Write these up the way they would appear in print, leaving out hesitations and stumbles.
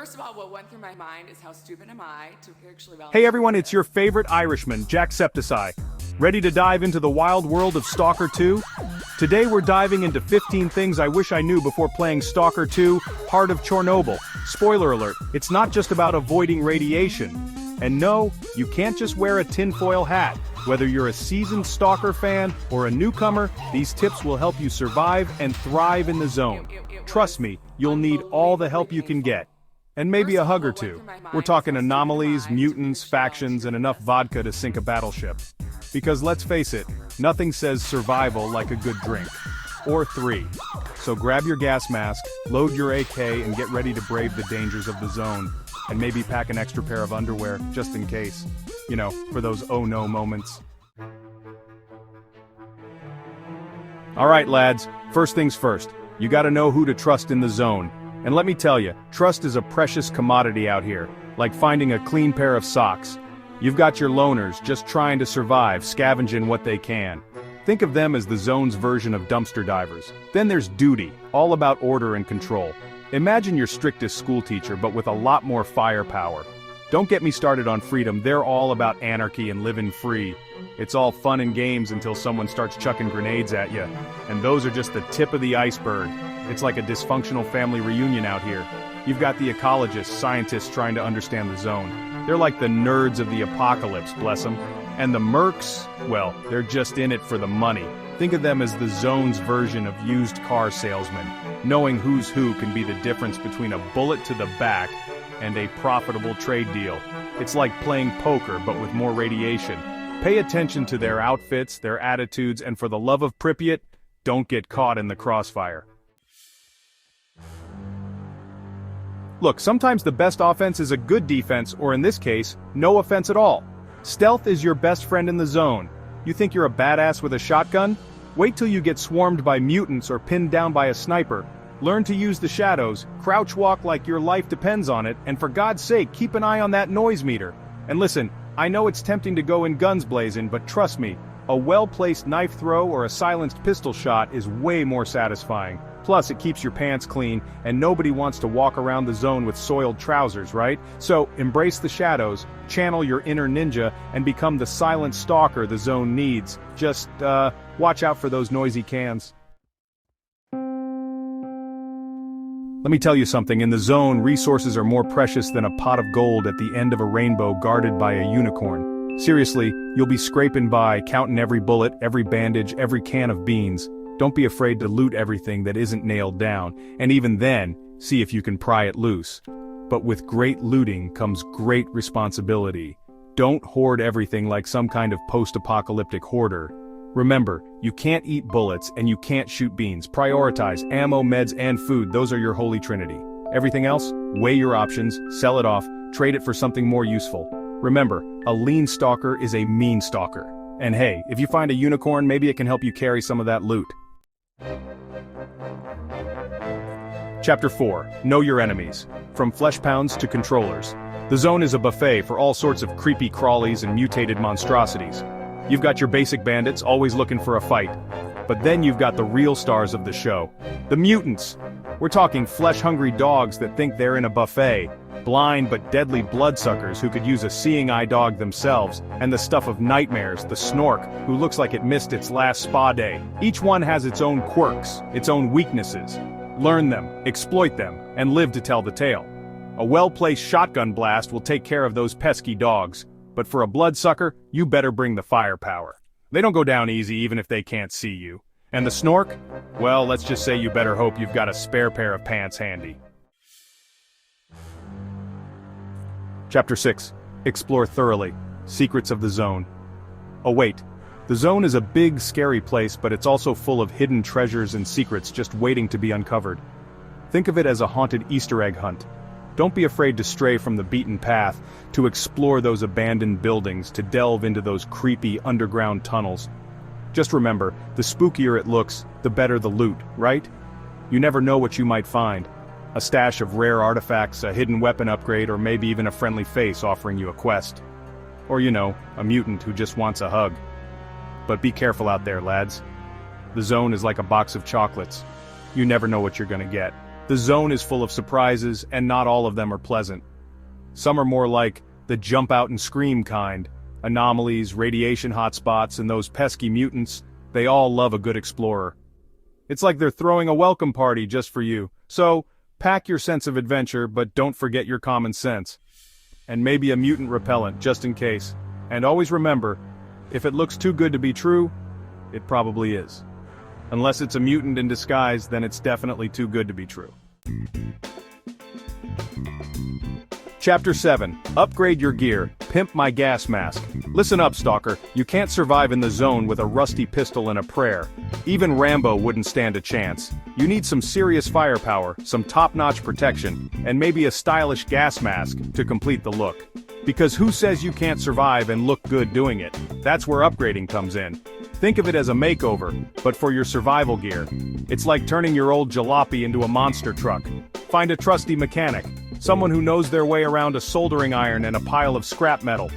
first of all, what went through my mind is how stupid am I to actually volunteer. Hey everyone, it's your favorite Irishman, Jacksepticeye. Ready to dive into the wild world of Stalker 2? Today we're diving into 15 things I wish I knew before playing Stalker 2, Heart of Chornobyl. Spoiler alert, it's not just about avoiding radiation. And no, you can't just wear a tinfoil hat. Whether you're a seasoned Stalker fan or a newcomer, these tips will help you survive and thrive in the zone. Trust me, you'll need all the help you can get. And maybe a hug or two. We're talking anomalies, mutants, factions, and enough vodka to sink a battleship. Because let's face it, nothing says survival like a good drink. Or 3. So grab your gas mask, load your AK, and get ready to brave the dangers of the zone. And maybe pack an extra pair of underwear, just in case. You know, for those oh no moments. Alright lads, first things first. You gotta know who to trust in the zone. And let me tell you, trust is a precious commodity out here, like finding a clean pair of socks. You've got your loners, just trying to survive, scavenging what they can. Think of them as the zone's version of dumpster divers. Then there's duty, all about order and control. Imagine your strictest schoolteacher, but with a lot more firepower. Don't get me started on freedom, they're all about anarchy and living free. It's all fun and games until someone starts chucking grenades at you. And those are just the tip of the iceberg. It's like a dysfunctional family reunion out here. You've got the ecologists, scientists trying to understand the zone. They're like the nerds of the apocalypse, bless them. And the mercs, well, they're just in it for the money. Think of them as the zone's version of used car salesmen. Knowing who's who can be the difference between a bullet to the back and a profitable trade deal. It's like playing poker, but with more radiation. Pay attention to their outfits, their attitudes, and for the love of Pripyat, don't get caught in the crossfire. Look, sometimes the best offense is a good defense, or in this case, no offense at all. Stealth is your best friend in the zone. You think you're a badass with a shotgun? Wait till you get swarmed by mutants or pinned down by a sniper. Learn to use the shadows, crouch walk like your life depends on it, and for God's sake, keep an eye on that noise meter. And listen, I know it's tempting to go in guns blazing, but trust me, a well-placed knife throw or a silenced pistol shot is way more satisfying. Plus, it keeps your pants clean, and nobody wants to walk around the zone with soiled trousers, right? So, embrace the shadows, channel your inner ninja, and become the silent stalker the zone needs. Just, watch out for those noisy cans. Let me tell you something, in the zone, resources are more precious than a pot of gold at the end of a rainbow guarded by a unicorn. Seriously, you'll be scraping by, counting every bullet, every bandage, every can of beans. Don't be afraid to loot everything that isn't nailed down, and even then, see if you can pry it loose. But with great looting comes great responsibility. Don't hoard everything like some kind of post-apocalyptic hoarder. Remember, you can't eat bullets and you can't shoot beans. Prioritize ammo, meds, and food. Those are your holy trinity. Everything else, weigh your options, sell it off, trade it for something more useful. Remember, a lean stalker is a mean stalker. And hey, if you find a unicorn, maybe it can help you carry some of that loot. Chapter 4. Know your enemies. From flesh pounds to controllers. The zone is a buffet for all sorts of creepy crawlies and mutated monstrosities. You've got your basic bandits always looking for a fight. But then you've got the real stars of the show. The mutants. We're talking flesh-hungry dogs that think they're in a buffet. Blind but deadly bloodsuckers who could use a seeing eye dog themselves. And the stuff of nightmares, the Snork, who looks like it missed its last spa day. Each one has its own quirks, its own weaknesses. Learn them, exploit them, and live to tell the tale. A well-placed shotgun blast will take care of those pesky dogs. But for a bloodsucker, you better bring the firepower. They don't go down easy even if they can't see you. And the Snork? Well, let's just say you better hope you've got a spare pair of pants handy. Chapter 6. Explore thoroughly. Secrets of the zone. Oh wait, the zone is a big, scary place, but it's also full of hidden treasures and secrets just waiting to be uncovered. Think of it as a haunted Easter egg hunt. Don't be afraid to stray from the beaten path, to explore those abandoned buildings, to delve into those creepy underground tunnels. Just remember, the spookier it looks, the better the loot, right? You never know what you might find. A stash of rare artifacts, a hidden weapon upgrade, or maybe even a friendly face offering you a quest. Or you know, a mutant who just wants a hug. But be careful out there, lads. The zone is like a box of chocolates. You never know what you're gonna get. The zone is full of surprises, and not all of them are pleasant. Some are more like the jump out and scream kind. Anomalies, radiation hotspots, and those pesky mutants, they all love a good explorer. It's like they're throwing a welcome party just for you. So, pack your sense of adventure, but don't forget your common sense. And maybe a mutant repellent, just in case. And always remember, if it looks too good to be true, it probably is. Unless it's a mutant in disguise, then it's definitely too good to be true. Chapter 7. Upgrade your gear. Pimp my gas mask. Listen up, Stalker. You can't survive in the zone with a rusty pistol and a prayer. Even Rambo wouldn't stand a chance. You need some serious firepower, some top-notch protection, and maybe a stylish gas mask to complete the look. Because who says you can't survive and look good doing it? That's where upgrading comes in. Think of it as a makeover, but for your survival gear. It's like turning your old jalopy into a monster truck. Find a trusty mechanic. Someone who knows their way around a soldering iron and a pile of scrap metal.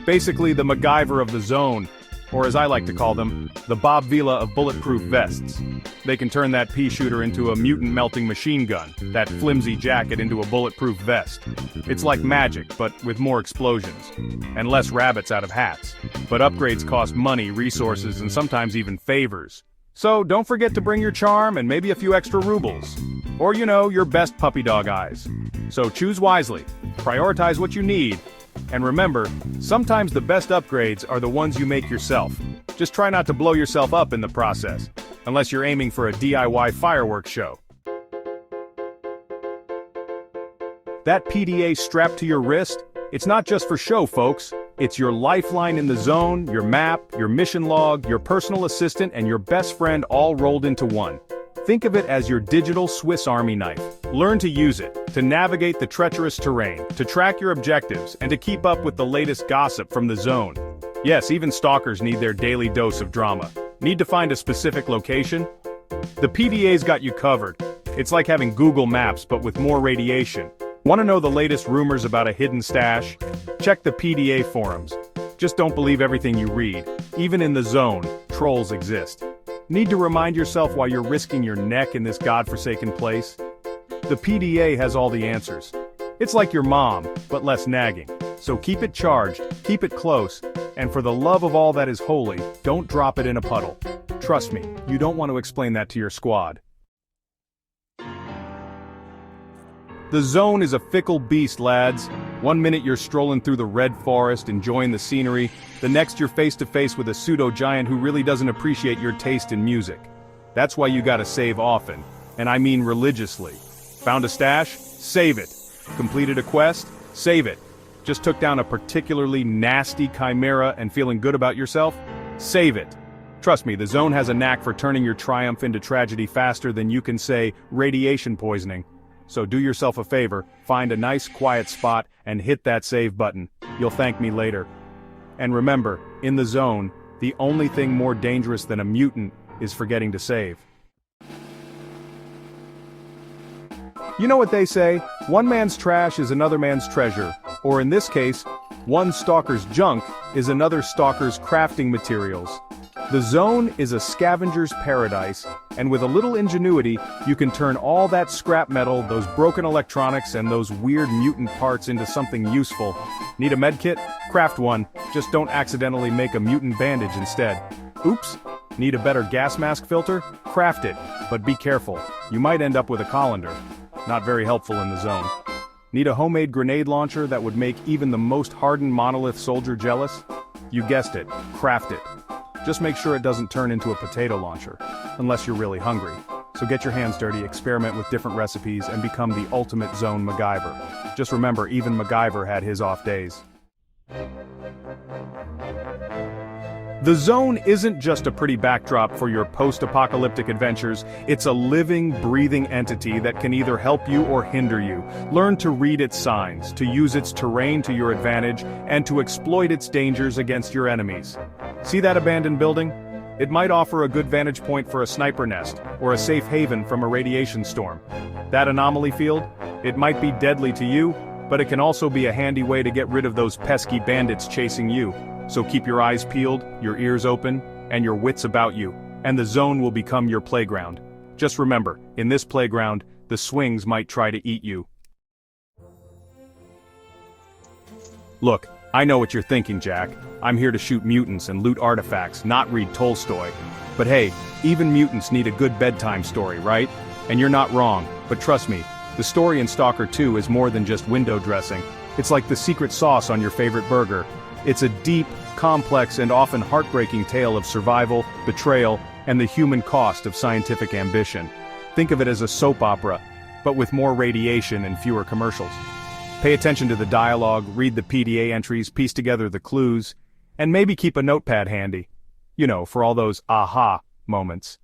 Basically the MacGyver of the zone, or as I like to call them, the Bob Vila of bulletproof vests. They can turn that pea shooter into a mutant melting machine gun, that flimsy jacket into a bulletproof vest. It's like magic, but with more explosions, and less rabbits out of hats. But upgrades cost money, resources, and sometimes even favors. So don't forget to bring your charm and maybe a few extra rubles. Or your best puppy dog eyes. So choose wisely, prioritize what you need, and remember, sometimes the best upgrades are the ones you make yourself. Just try not to blow yourself up in the process, unless you're aiming for a DIY fireworks show. That PDA strapped to your wrist? It's not just for show, folks. It's your lifeline in the zone, your map, your mission log, your personal assistant, and your best friend all rolled into one. Think of it as your digital Swiss Army knife. Learn to use it, to navigate the treacherous terrain, to track your objectives, and to keep up with the latest gossip from the zone. Yes, even stalkers need their daily dose of drama. Need to find a specific location? The PDA's got you covered. It's like having Google Maps but with more radiation. Want to know the latest rumors about a hidden stash? Check the PDA forums. Just don't believe everything you read. Even in the zone, trolls exist. Need to remind yourself why you're risking your neck in this godforsaken place? The PDA has all the answers. It's like your mom, but less nagging. So keep it charged, keep it close, and for the love of all that is holy, don't drop it in a puddle. Trust me, you don't want to explain that to your squad. The zone is a fickle beast, lads. One minute you're strolling through the red forest, enjoying the scenery. The next you're face to face with a pseudo-giant who really doesn't appreciate your taste in music. That's why you gotta save often. And I mean religiously. Found a stash? Save it. Completed a quest? Save it. Just took down a particularly nasty chimera and feeling good about yourself? Save it. Trust me, the zone has a knack for turning your triumph into tragedy faster than you can say radiation poisoning. So do yourself a favor, find a nice quiet spot, and hit that save button. You'll thank me later. And remember, in the zone, the only thing more dangerous than a mutant is forgetting to save. You know what they say, one man's trash is another man's treasure, or in this case, one stalker's junk is another stalker's crafting materials. The zone is a scavenger's paradise, and with a little ingenuity, you can turn all that scrap metal, those broken electronics, and those weird mutant parts into something useful. Need a medkit? Craft one, just don't accidentally make a mutant bandage instead. Oops! Need a better gas mask filter? Craft it, but be careful, you might end up with a colander. Not very helpful in the zone. Need a homemade grenade launcher that would make even the most hardened monolith soldier jealous? You guessed it, craft it. Just make sure it doesn't turn into a potato launcher, unless you're really hungry. So get your hands dirty, experiment with different recipes, and become the ultimate zone MacGyver. Just remember, even MacGyver had his off days. The zone isn't just a pretty backdrop for your post-apocalyptic adventures, it's a living, breathing entity that can either help you or hinder you. Learn to read its signs, to use its terrain to your advantage, and to exploit its dangers against your enemies. See that abandoned building? It might offer a good vantage point for a sniper nest, or a safe haven from a radiation storm. That anomaly field? It might be deadly to you, but it can also be a handy way to get rid of those pesky bandits chasing you. So keep your eyes peeled, your ears open, and your wits about you, and the zone will become your playground. Just remember, in this playground, the swings might try to eat you. Look, I know what you're thinking, Jack. I'm here to shoot mutants and loot artifacts, not read Tolstoy. But hey, even mutants need a good bedtime story, right? And you're not wrong, but trust me, the story in Stalker 2 is more than just window dressing. It's like the secret sauce on your favorite burger. It's a deep, complex, and often heartbreaking tale of survival, betrayal, and the human cost of scientific ambition. Think of it as a soap opera, but with more radiation and fewer commercials. Pay attention to the dialogue, read the PDA entries, piece together the clues, and maybe keep a notepad handy. You know, for all those aha moments.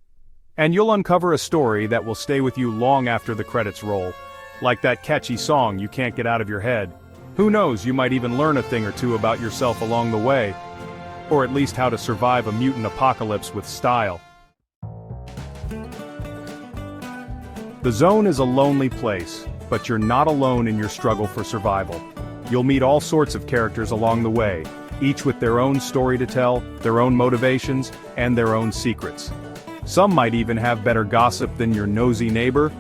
And you'll uncover a story that will stay with you long after the credits roll. Like that catchy song you can't get out of your head. Who knows, you might even learn a thing or two about yourself along the way. Or at least how to survive a mutant apocalypse with style. The Zone is a lonely place, but you're not alone in your struggle for survival. You'll meet all sorts of characters along the way, each with their own story to tell, their own motivations, and their own secrets. Some might even have better gossip than your nosy neighbor.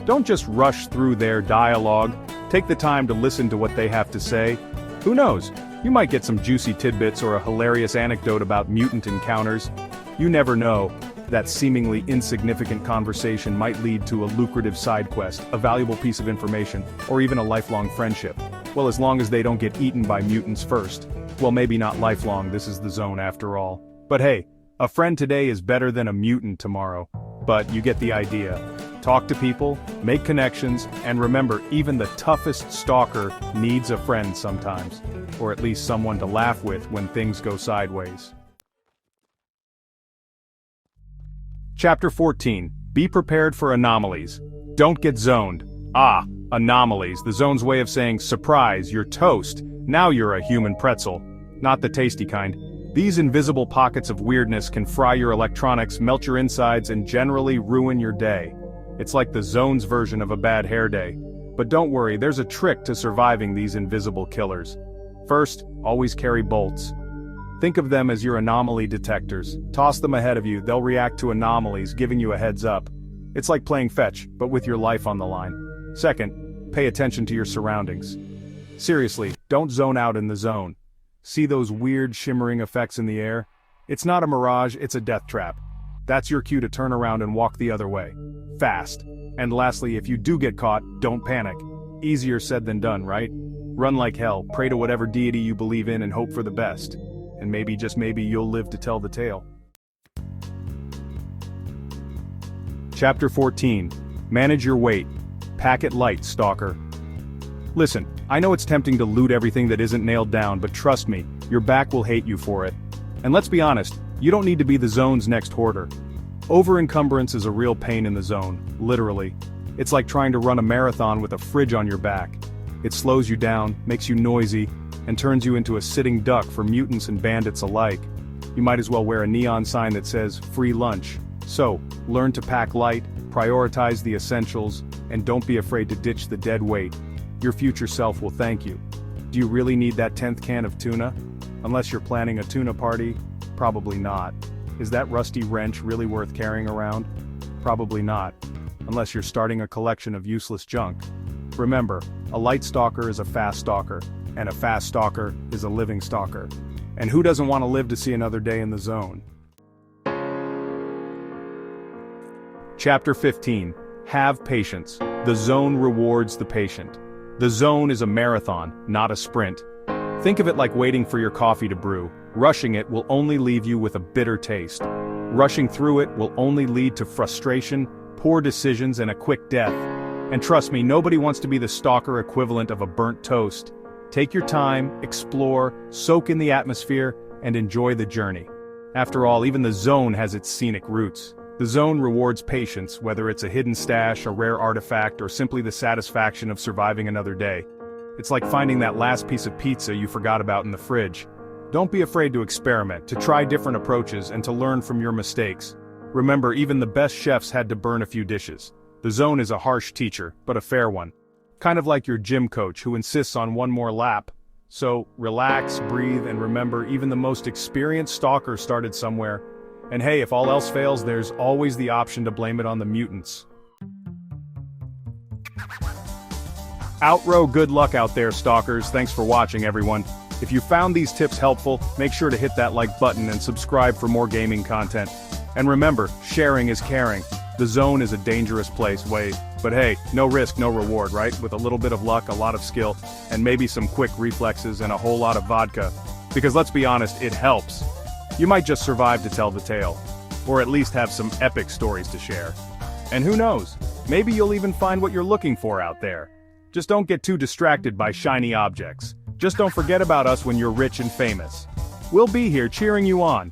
Don't just rush through their dialogue. Take the time to listen to what they have to say. Who knows, you might get some juicy tidbits or a hilarious anecdote about mutant encounters. You never know. That seemingly insignificant conversation might lead to a lucrative side quest, a valuable piece of information, or even a lifelong friendship. Well, as long as they don't get eaten by mutants first. Well, maybe not lifelong, this is the Zone after all. But hey, a friend today is better than a mutant tomorrow. But you get the idea. Talk to people, make connections, and remember, even the toughest stalker needs a friend sometimes. Or at least someone to laugh with when things go sideways. Chapter 14. Be prepared for anomalies. Don't get zoned. Ah, anomalies, the Zone's way of saying, surprise, you're toast. Now you're a human pretzel. Not the tasty kind. These invisible pockets of weirdness can fry your electronics, melt your insides, and generally ruin your day. It's like the Zone's version of a bad hair day. But don't worry, there's a trick to surviving these invisible killers. First, always carry bolts. Think of them as your anomaly detectors. Toss them ahead of you, they'll react to anomalies, giving you a heads up. It's like playing fetch, but with your life on the line. Second, pay attention to your surroundings. Seriously, don't zone out in the Zone. See those weird shimmering effects in the air? It's not a mirage, it's a death trap. That's your cue to turn around and walk the other way. Fast. And lastly, if you do get caught, don't panic. Easier said than done, right? Run like hell, pray to whatever deity you believe in and hope for the best. And maybe, just maybe, you'll live to tell the tale. Chapter 14. Manage your weight. Pack it light, Stalker. Listen, I know it's tempting to loot everything that isn't nailed down, but trust me, your back will hate you for it. And let's be honest, you don't need to be the Zone's next hoarder. Over-encumbrance is a real pain in the Zone, literally. It's like trying to run a marathon with a fridge on your back. It slows you down, makes you noisy, and turns you into a sitting duck for mutants and bandits alike. You might as well wear a neon sign that says, free lunch. So, learn to pack light, prioritize the essentials, and don't be afraid to ditch the dead weight. Your future self will thank you. Do you really need that 10th can of tuna? Unless you're planning a tuna party? Probably not. Is that rusty wrench really worth carrying around? Probably not. Unless you're starting a collection of useless junk. Remember, a light stalker is a fast stalker, and a fast stalker is a living stalker. And who doesn't want to live to see another day in the Zone? Chapter 15. Have patience. The Zone rewards the patient. The Zone is a marathon, not a sprint. Think of it like waiting for your coffee to brew. Rushing it will only leave you with a bitter taste. Rushing through it will only lead to frustration, poor decisions, and a quick death. And trust me, nobody wants to be the stalker equivalent of a burnt toast. Take your time, explore, soak in the atmosphere, and enjoy the journey. After all, even the Zone has its scenic roots. The Zone rewards patience, whether it's a hidden stash, a rare artifact, or simply the satisfaction of surviving another day. It's like finding that last piece of pizza you forgot about in the fridge. Don't be afraid to experiment, to try different approaches, and to learn from your mistakes. Remember, even the best chefs had to burn a few dishes. The Zone is a harsh teacher, but a fair one. Kind of like your gym coach who insists on one more lap. So, relax, breathe, and remember, even the most experienced stalker started somewhere. And hey, if all else fails, there's always the option to blame it on the mutants. Outrow, good luck out there, stalkers. Thanks for watching, everyone. If you found these tips helpful, make sure to hit that like button and subscribe for more gaming content. And remember, sharing is caring. The zone is a dangerous place, but hey, no risk, no reward, right? With a little bit of luck, a lot of skill, and maybe some quick reflexes and a whole lot of vodka. Because let's be honest, it helps. You might just survive to tell the tale. Or at least have some epic stories to share. And who knows, maybe you'll even find what you're looking for out there. Just don't get too distracted by shiny objects. Just don't forget about us when you're rich and famous. We'll be here cheering you on.